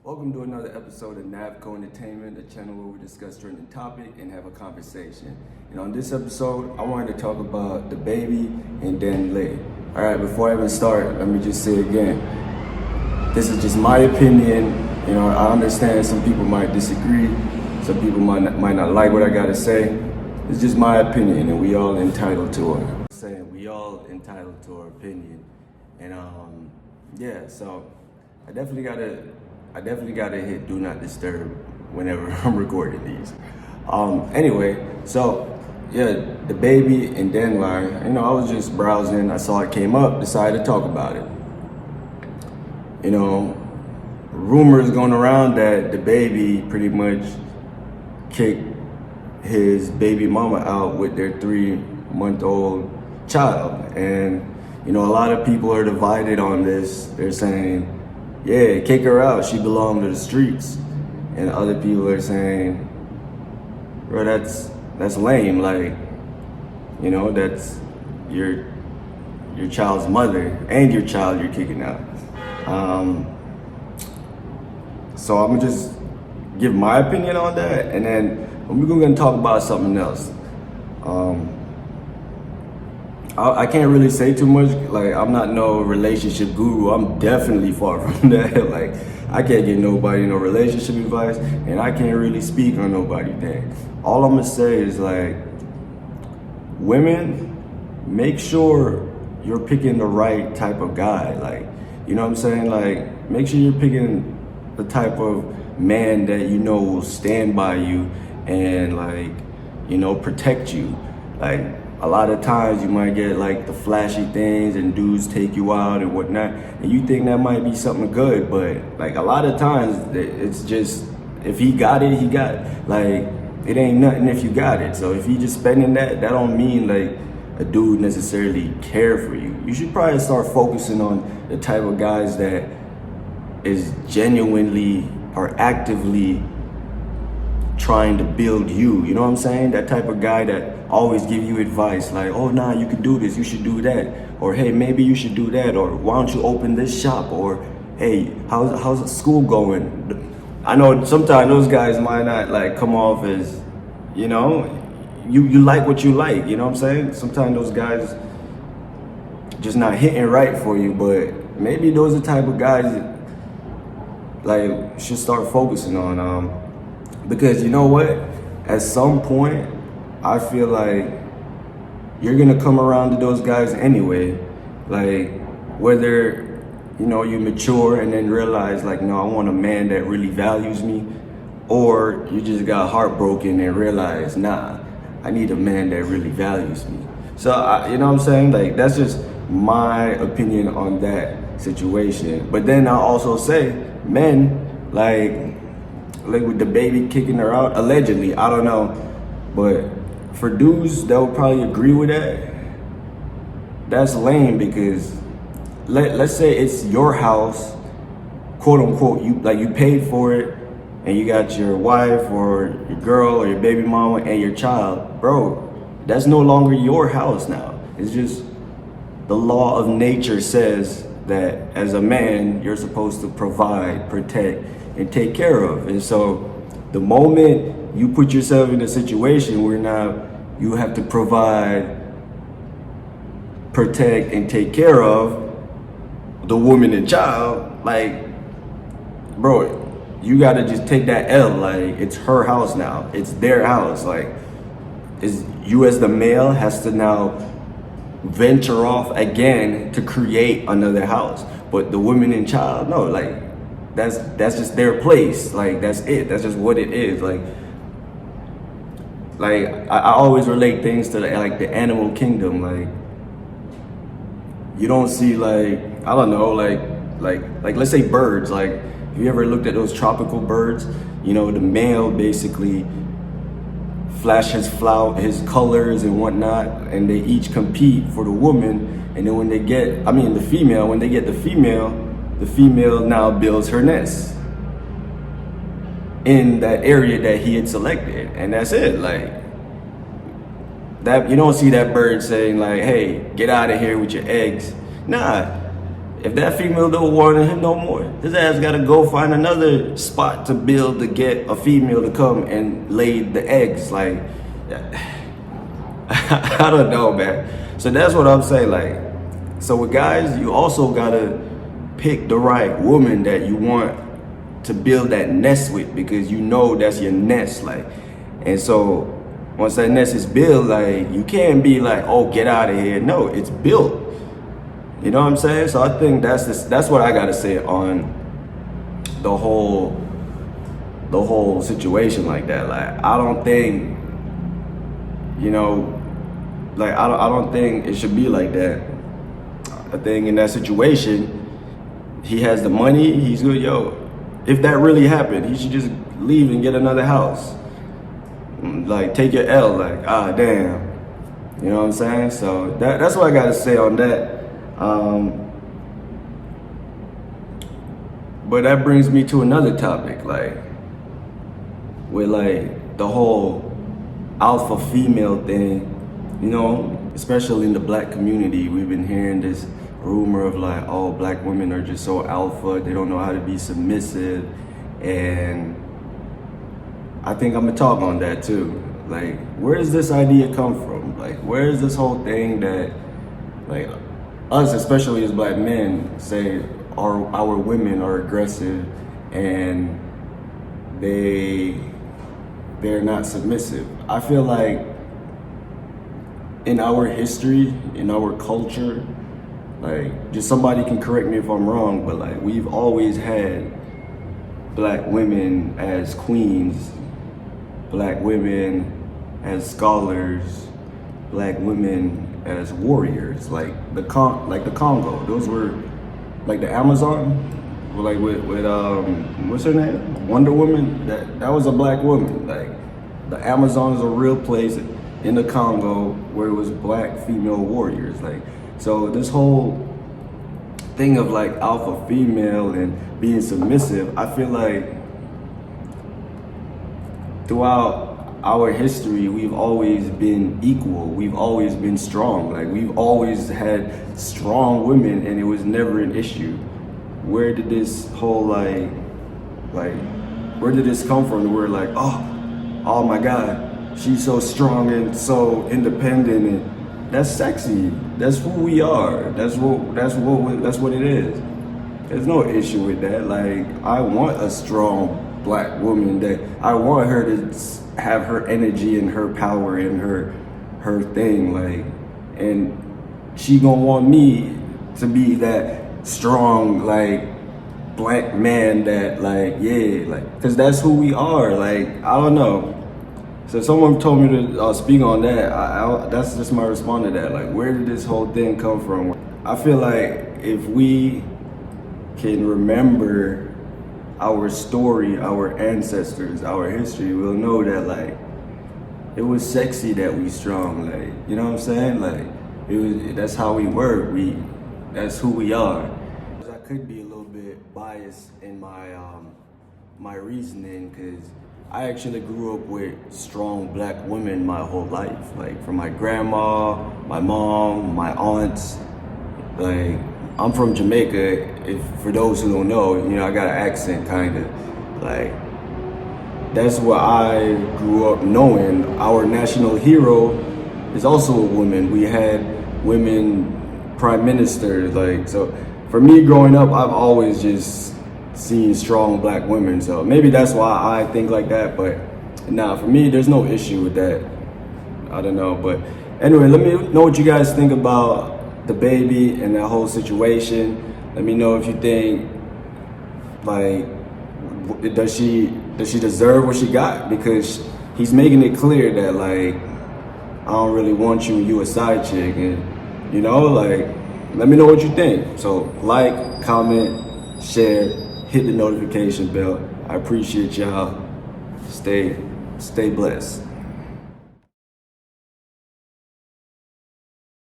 Welcome to another episode of NAVCO Entertainment, a channel where we discuss trending topic and have a conversation. And on this episode, I wanted to talk about Dababy and Danileigh. All right, before I even start, let me just say again, this is just my opinion. You know, I understand some people might disagree, some people might not like what I gotta say. It's just my opinion, and we all entitled to it. I'm saying we all entitled to our opinion, and yeah. So I definitely gotta hit do not disturb whenever I'm recording these. Anyway, so yeah, Dababy and Danileigh, you know, I was just browsing, I saw it came up, decided to talk about it. You know, rumors going around that Dababy pretty much kicked his baby mama out with their 3-month-old child. And, you know, a lot of people are divided on this. They're saying, yeah, kick her out, she belonged to the streets. And other people are saying, bro, that's lame. Like, you know, that's your child's mother and your child you're kicking out. So I'm gonna just give my opinion on that, and then we're gonna talk about something else. I can't really say too much. Like, I'm not no relationship guru. I'm definitely far from that. Like, I can't give nobody no relationship advice, and I can't really speak on nobody's thing. All I'm gonna say is, like, women, make sure you're picking the right type of guy. Like, you know what I'm saying? Like, make sure you're picking the type of man that you know will stand by you and, like, you know, protect you. Like, a lot of times you might get like the flashy things and dudes take you out and whatnot, and you think that might be something good, but like a lot of times it's just, if he got it, he got it. Like, it ain't nothing if you got it. So if you just spending that don't mean like a dude necessarily care for you. You should probably start focusing on the type of guys that is genuinely or actively trying to build you. You know what I'm saying? That type of guy that always give you advice, like, oh nah, you can do this, you should do that, or hey, maybe you should do that, or why don't you open this shop, or hey, how's school going? I know sometimes those guys might not like come off as, you know, you like what you like, you know what I'm saying? Sometimes those guys just not hitting right for you, but maybe those are the type of guys that, like, should start focusing on, because you know what, at some point I feel like you're gonna come around to those guys anyway. Like, whether, you know, you mature and then realize like, no, I want a man that really values me, or you just got heartbroken and realize, nah, I need a man that really values me. So you know what I'm saying? Like, that's just my opinion on that situation. But then I also say, men, like with Dababy kicking her out, allegedly, I don't know, but for dudes that would probably agree with that, that's lame, because let's say it's your house, quote unquote, you paid for it, and you got your wife or your girl or your baby mama and your child, bro, that's no longer your house now. It's just the law of nature says that as a man, you're supposed to provide, protect, and take care of. And so the moment you put yourself in a situation where now you have to provide, protect, and take care of the woman and child, like, bro, you gotta just take that L. Like, it's her house now, it's their house. Like, is you as the male has to now venture off again to create another house, but the woman and child, no, like, that's just their place. Like, that's it. That's just what it is. Like I always relate things to like the animal kingdom. Like, you don't see, like, I don't know, like let's say birds. Like, have you ever looked at those tropical birds? You know, the male basically flash his colors and whatnot, and they each compete for the woman. And then when they get, the female, when they get the female now builds her nest in that area that he had selected, and that's it. Like, that, you don't see that bird saying like, hey, get out of here with your eggs. Nah, If that female don't want him no more, his ass gotta go find another spot to build to get a female to come and lay the eggs. Like, I don't know, man. So that's what I'm saying. Like, so with guys, you also gotta pick the right woman that you want to build that nest with, because you know that's your nest. Like, and so once that nest is built, like, you can't be like, oh, get out of here. No, it's built. You know what I'm saying? So I think that's what I gotta say on the whole situation like that. Like, I don't think, you know, like, I don't think it should be like that. I think in that situation, he has the money, he's good. Yo, if that really happened, he should just leave and get another house. Like, take your L, like, ah, damn. You know what I'm saying? So that's what I gotta say on that. But that brings me to another topic, like, with like the whole alpha female thing, you know, especially in the black community. We've been hearing this rumor of like, oh, black women are just so alpha, they don't know how to be submissive. And I think I'm gonna talk on that too. Like, where does this idea come from? Like, where is this whole thing that, like, us, especially as black men, say our women are aggressive and they're not submissive? I feel like in our history, in our culture, like, just somebody can correct me if I'm wrong, but like, we've always had black women as queens, black women as scholars, black women as warriors, like the Congo. Those were like the Amazon, like with what's her name? Wonder Woman. That was a black woman. Like, the Amazon is a real place in the Congo where it was black female warriors. Like, so this whole thing of like alpha female and being submissive, I feel like throughout our history, we've always been equal. We've always been strong. Like, we've always had strong women, and it was never an issue. Where did this whole like, where did this come from? We're like, oh my God, she's so strong and so independent, and that's sexy. That's who we are. That's what it is. There's no issue with that. Like, I want a strong black woman, that I want her to have her energy and her power and her thing, like, and she gonna want me to be that strong, like, black man that, like, yeah, like, because that's who we are. Like, I don't know. So someone told me to speak on that. That's just my response to that. Like, where did this whole thing come from? I feel like if we can remember our story, our ancestors, our history, we'll know that, like, it was sexy that we strong. Like, you know what I'm saying? Like, it was, that's how we were. That's who we are. I could be a little bit biased in my reasoning, because I actually grew up with strong black women my whole life. Like, from my grandma, my mom, my aunts. Like, I'm from Jamaica. If for those who don't know, you know, I got an accent, kind of. Like, that's what I grew up knowing. Our national hero is also a woman. We had women prime ministers. Like, so for me growing up, I've always just seen strong black women. So maybe that's why I think like that. But nah, for me, there's no issue with that. I don't know. But anyway, let me know what you guys think about Dababy and that whole situation. Let me know if you think, like, does she deserve what she got? Because he's making it clear that, like, I don't really want you, you a side chick, and, you know, like, let me know what you think. So like, comment, share, hit the notification bell. I appreciate y'all. Stay blessed.